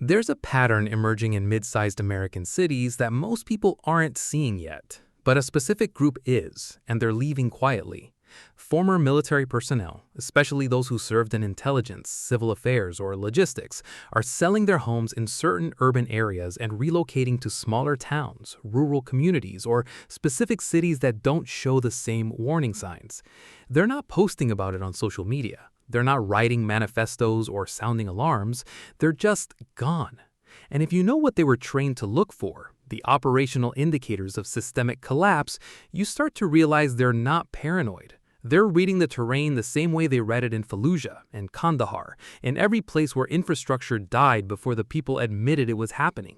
There's a pattern emerging in mid-sized American cities that most people aren't seeing yet, but a specific group is, and they're leaving quietly. Former military personnel, especially those who served in intelligence, civil affairs, or logistics, are selling their homes in certain urban areas and relocating to smaller towns, rural communities, or specific cities that don't show the same warning signs. They're not posting about it on social media. They're not writing manifestos or sounding alarms. They're just gone. And if you know what they were trained to look for, the operational indicators of systemic collapse, you start to realize they're not paranoid. They're reading the terrain the same way they read it in Fallujah and Kandahar, in every place where infrastructure died before the people admitted it was happening.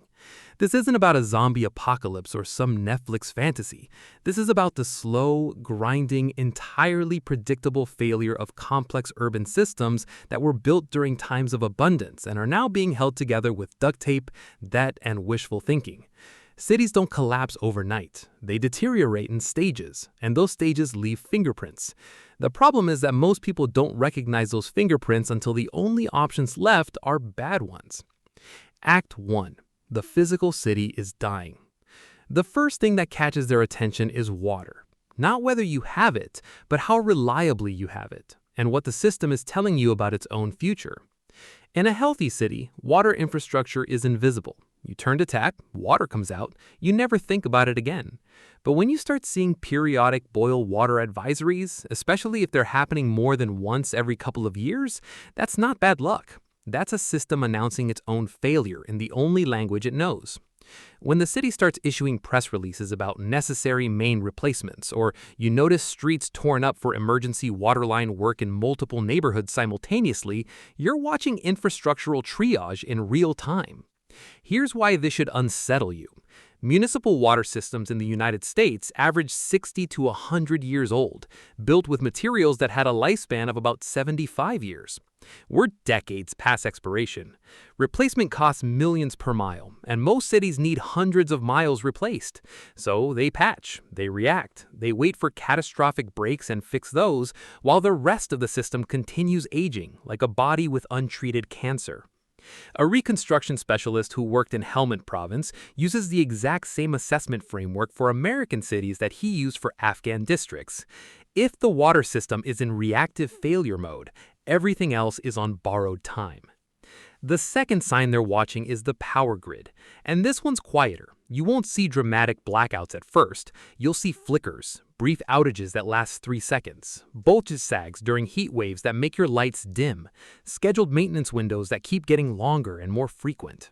This isn't about a zombie apocalypse or some Netflix fantasy. This is about the slow, grinding, entirely predictable failure of complex urban systems that were built during times of abundance and are now being held together with duct tape, debt, and wishful thinking. Cities don't collapse overnight. They deteriorate in stages, and those stages leave fingerprints. The problem is that most people don't recognize those fingerprints until the only options left are bad ones. Act 1. The physical city is dying. The first thing that catches their attention is water. Not whether you have it, but how reliably you have it, and what the system is telling you about its own future. In a healthy city, water infrastructure is invisible. You turn to tap, water comes out, you never think about it again. But when you start seeing periodic boil water advisories, especially if they're happening more than once every couple of years, that's not bad luck. That's a system announcing its own failure in the only language it knows. When the city starts issuing press releases about necessary main replacements, or you notice streets torn up for emergency waterline work in multiple neighborhoods simultaneously, you're watching infrastructural triage in real time. Here's why this should unsettle you. Municipal water systems in the United States average 60 to 100 years old, built with materials that had a lifespan of about 75 years. We're decades past expiration. Replacement costs millions per mile, and most cities need hundreds of miles replaced. So they patch, they react, they wait for catastrophic breaks and fix those, while the rest of the system continues aging like a body with untreated cancer. A reconstruction specialist who worked in Helmand Province uses the exact same assessment framework for American cities that he used for Afghan districts. If the water system is in reactive failure mode, everything else is on borrowed time. The second sign they're watching is the power grid, and this one's quieter. You won't see dramatic blackouts at first. You'll see flickers, brief outages that last 3 seconds, voltage sags during heat waves that make your lights dim, scheduled maintenance windows that keep getting longer and more frequent.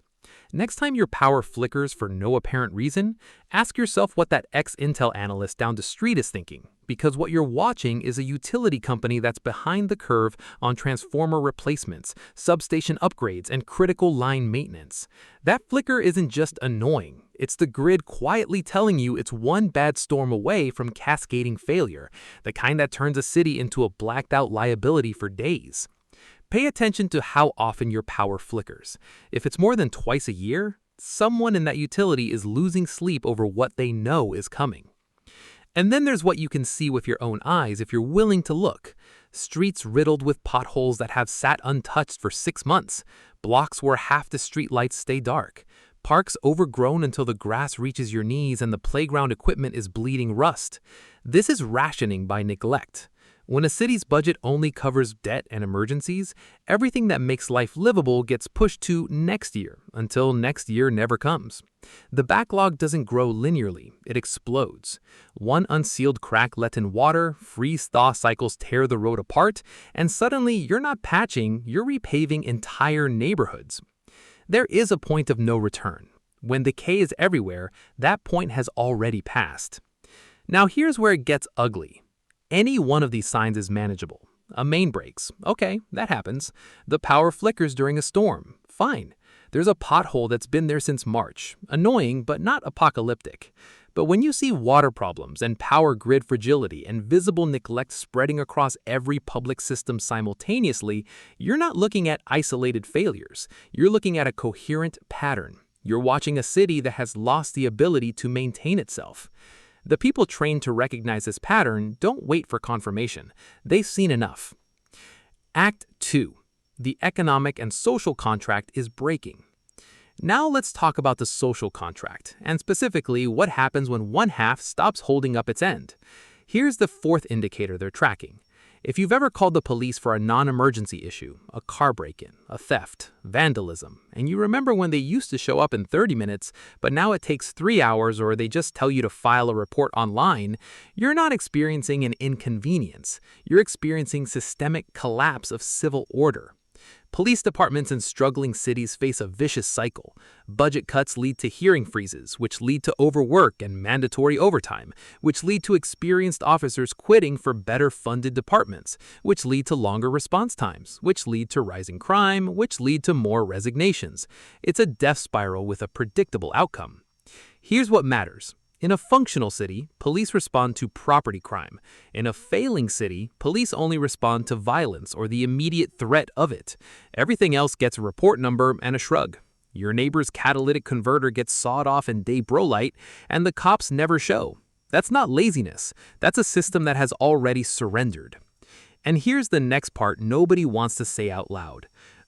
Next time your power flickers for no apparent reason, ask yourself what that ex-Intel analyst down the street is thinking, because what you're watching is a utility company that's behind the curve on transformer replacements, substation upgrades, and critical line maintenance. That flicker isn't just annoying. It's the grid quietly telling you it's one bad storm away from cascading failure, the kind that turns a city into a blacked-out liability for days. Pay attention to how often your power flickers. If it's more than twice a year, someone in that utility is losing sleep over what they know is coming. And then there's what you can see with your own eyes if you're willing to look. Streets riddled with potholes that have sat untouched for 6 months, blocks where half the street lights stay dark, parks overgrown until the grass reaches your knees and the playground equipment is bleeding rust. This is rationing by neglect. When a city's budget only covers debt and emergencies, everything that makes life livable gets pushed to next year until next year never comes. The backlog doesn't grow linearly, it explodes. One unsealed crack let in water, freeze-thaw cycles tear the road apart, and suddenly you're not patching, you're repaving entire neighborhoods. There is a point of no return. When decay is everywhere, that point has already passed. Now here's where it gets ugly. Any one of these signs is manageable. A main breaks. Okay, that happens. The power flickers during a storm. Fine. There's a pothole that's been there since March. Annoying, but not apocalyptic. But when you see water problems and power grid fragility and visible neglect spreading across every public system simultaneously, you're not looking at isolated failures. You're looking at a coherent pattern. You're watching a city that has lost the ability to maintain itself. The people trained to recognize this pattern don't wait for confirmation. They've seen enough. Act 2. The economic and social contract is breaking. Now let's talk about the social contract, and specifically what happens when one half stops holding up its end. Here's the fourth indicator they're tracking. If you've ever called the police for a non-emergency issue, a car break-in, a theft, vandalism, and you remember when they used to show up in 30 minutes, but now it takes 3 hours or they just tell you to file a report online, you're not experiencing an inconvenience. You're experiencing systemic collapse of civil order. Police departments in struggling cities face a vicious cycle. Budget cuts lead to hearing freezes, which lead to overwork and mandatory overtime, which lead to experienced officers quitting for better-funded departments, which lead to longer response times, which lead to rising crime, which lead to more resignations. It's a death spiral with a predictable outcome. Here's what matters. In a functional city, police respond to property crime. In a failing city, police only respond to violence or the immediate threat of it. Everything else gets a report number and a shrug. Your neighbor's catalytic converter gets sawed off in day bro light, and the cops never show. That's not laziness. That's a system that has already surrendered. And here's the next part nobody wants to say out loud.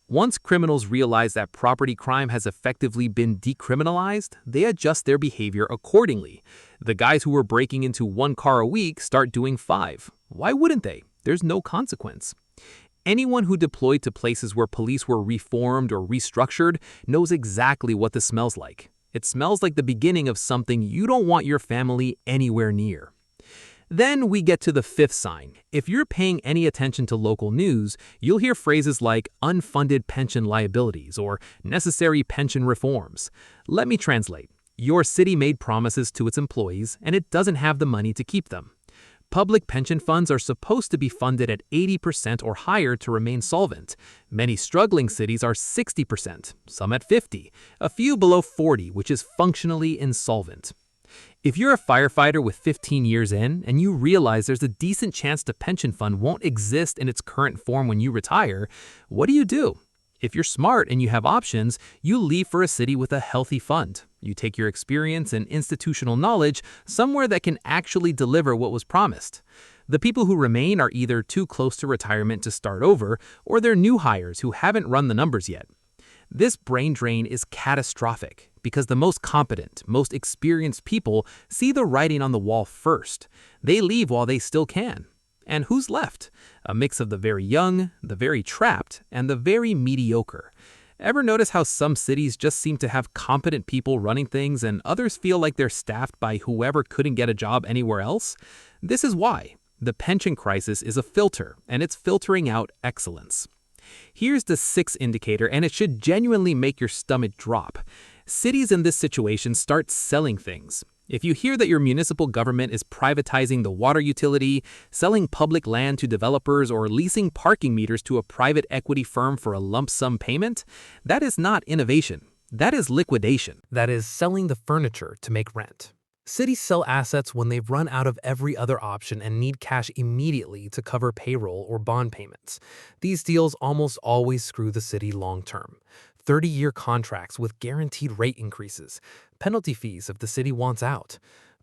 Once criminals realize that property crime has effectively been decriminalized, they adjust their behavior accordingly. The guys who were breaking into 1 car a week start doing 5. Why wouldn't they? There's no consequence. Anyone who deployed to places where police were reformed or restructured knows exactly what this smells like. It smells like the beginning of something you don't want your family anywhere near. Then we get to the fifth sign. If you're paying any attention to local news, you'll hear phrases like unfunded pension liabilities or necessary pension reforms. Let me translate. Your city made promises to its employees, and it doesn't have the money to keep them. Public pension funds are supposed to be funded at 80% or higher to remain solvent. Many struggling cities are 60%, some at 50%, a few below 40%, which is functionally insolvent. If you're a firefighter with 15 years in and you realize there's a decent chance the pension fund won't exist in its current form when you retire, what do? If you're smart and you have options, you leave for a city with a healthy fund. You take your experience and institutional knowledge somewhere that can actually deliver what was promised. The people who remain are either too close to retirement to start over, or they're new hires who haven't run the numbers yet. This brain drain is catastrophic because the most competent, most experienced people see the writing on the wall first. They leave while they still can. And who's left? A mix of the very young, the very trapped, and the very mediocre. Ever notice how some cities just seem to have competent people running things and others feel like they're staffed by whoever couldn't get a job anywhere else? This is why. The pension crisis is a filter, and it's filtering out excellence. Here's the sixth indicator, and it should genuinely make your stomach drop. Cities in this situation start selling things. If you hear that your municipal government is privatizing the water utility, selling public land to developers, or leasing parking meters to a private equity firm for a lump sum payment, that is not innovation. That is liquidation. That is selling the furniture to make rent. Cities sell assets when they've run out of every other option and need cash immediately to cover payroll or bond payments. These deals almost always screw the city long-term. 30-year contracts with guaranteed rate increases, penalty fees if the city wants out.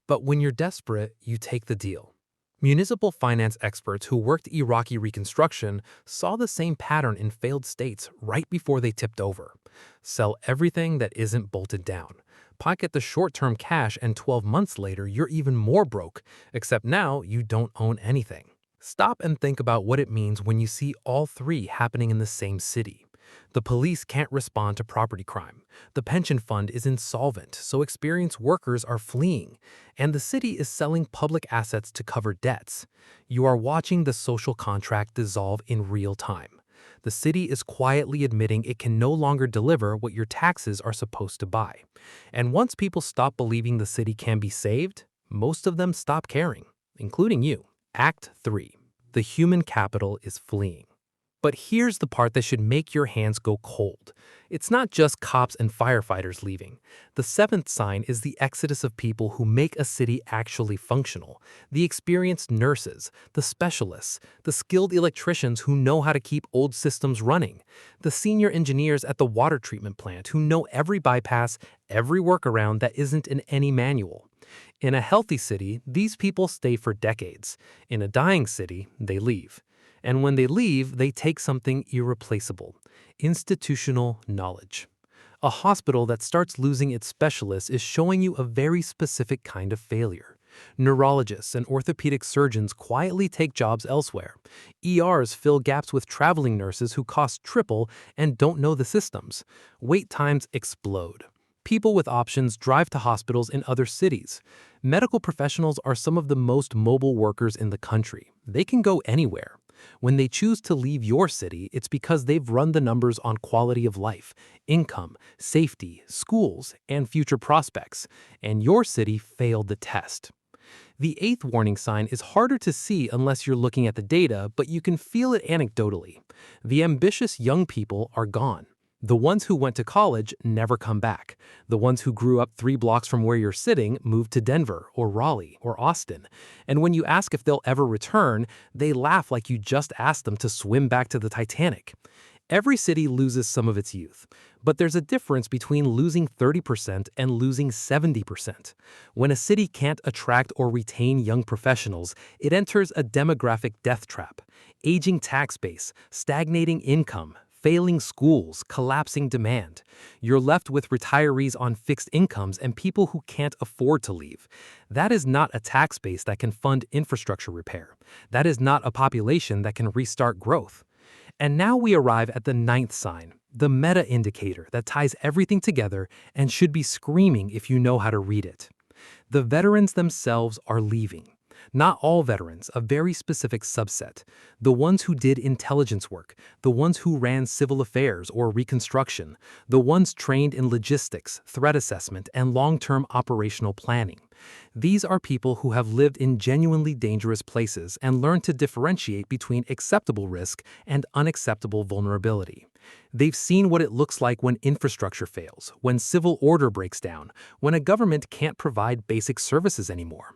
But when you're desperate, you take the deal. Municipal finance experts who worked Iraqi reconstruction saw the same pattern in failed states right before they tipped over. Sell everything that isn't bolted down. Pocket the short-term cash, and 12 months later, you're even more broke, except now you don't own anything. Stop and think about what it means when you see all three happening in the same city. The police can't respond to property crime. The pension fund is insolvent, so experienced workers are fleeing. And the city is selling public assets to cover debts. You are watching the social contract dissolve in real time. The city is quietly admitting it can no longer deliver what your taxes are supposed to buy. And once people stop believing the city can be saved, most of them stop caring, including you. Act 3. The human capital is fleeing. But here's the part that should make your hands go cold. It's not just cops and firefighters leaving. The seventh sign is the exodus of people who make a city actually functional. The experienced nurses, the specialists, the skilled electricians who know how to keep old systems running, the senior engineers at the water treatment plant who know every bypass, every workaround that isn't in any manual. In a healthy city, these people stay for decades. In a dying city, they leave. And when they leave, they take something irreplaceable: institutional knowledge. A hospital that starts losing its specialists is showing you a very specific kind of failure. Neurologists and orthopedic surgeons quietly take jobs elsewhere. ERs fill gaps with traveling nurses who cost triple and don't know the systems. Wait times explode. People with options drive to hospitals in other cities. Medical professionals are some of the most mobile workers in the country. They can go anywhere. When they choose to leave your city, it's because they've run the numbers on quality of life, income, safety, schools, and future prospects, and your city failed the test. The eighth warning sign is harder to see unless you're looking at the data, but you can feel it anecdotally. The ambitious young people are gone. The ones who went to college never come back. The ones who grew up 3 blocks from where you're sitting moved to Denver or Raleigh or Austin. And when you ask if they'll ever return, they laugh like you just asked them to swim back to the Titanic. Every city loses some of its youth, but there's a difference between losing 30% and losing 70%. When a city can't attract or retain young professionals, it enters a demographic death trap. Aging tax base, stagnating income, failing schools, collapsing demand. You're left with retirees on fixed incomes and people who can't afford to leave. That is not a tax base that can fund infrastructure repair. That is not a population that can restart growth. And now we arrive at the ninth sign, the meta indicator that ties everything together and should be screaming if you know how to read it. The veterans themselves are leaving. Not all veterans, a very specific subset. The ones who did intelligence work, the ones who ran civil affairs or reconstruction, the ones trained in logistics, threat assessment, and long-term operational planning. These are people who have lived in genuinely dangerous places and learned to differentiate between acceptable risk and unacceptable vulnerability. They've seen what it looks like when infrastructure fails, when civil order breaks down, when a government can't provide basic services anymore.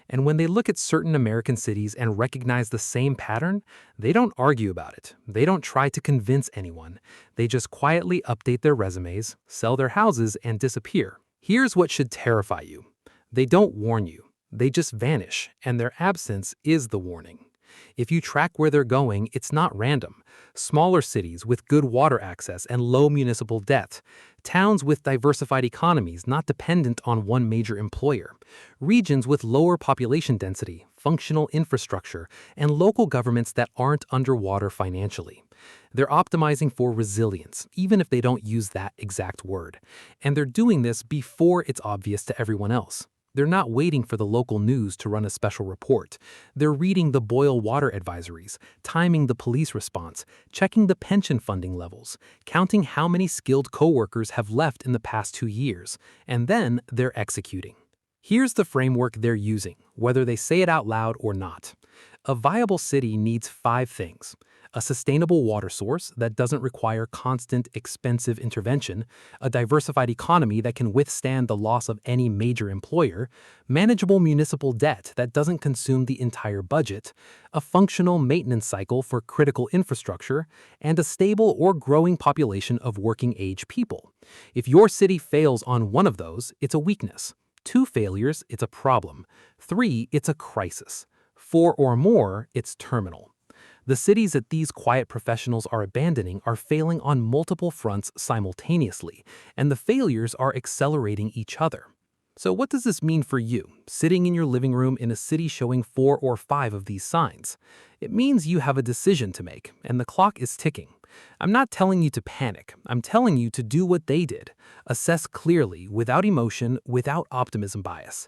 And when they look at certain American cities and recognize the same pattern, they don't argue about it. They don't try to convince anyone. They just quietly update their resumes, sell their houses, and disappear. Here's what should terrify you. They don't warn you. They just vanish, and their absence is the warning. If you track where they're going, it's not random. Smaller cities with good water access and low municipal debt. Towns with diversified economies not dependent on one major employer. Regions with lower population density, functional infrastructure, and local governments that aren't underwater financially. They're optimizing for resilience, even if they don't use that exact word. And they're doing this before it's obvious to everyone else. They're not waiting for the local news to run a special report. They're reading the boil water advisories, timing the police response, checking the pension funding levels, counting how many skilled coworkers have left in the past 2 years, and then they're executing. Here's the framework they're using, whether they say it out loud or not. A viable city needs 5 things. A sustainable water source that doesn't require constant, expensive intervention, a diversified economy that can withstand the loss of any major employer, manageable municipal debt that doesn't consume the entire budget, a functional maintenance cycle for critical infrastructure, and a stable or growing population of working-age people. If your city fails on one of those, it's a weakness. 2 failures, it's a problem. 3, it's a crisis. 4 or more, it's terminal. The cities that these quiet professionals are abandoning are failing on multiple fronts simultaneously, and the failures are accelerating each other. So what does this mean for you, sitting in your living room in a city showing 4 or 5 of these signs? It means you have a decision to make, and the clock is ticking. I'm not telling you to panic. I'm telling you to do what they did. Assess clearly, without emotion, without optimism bias.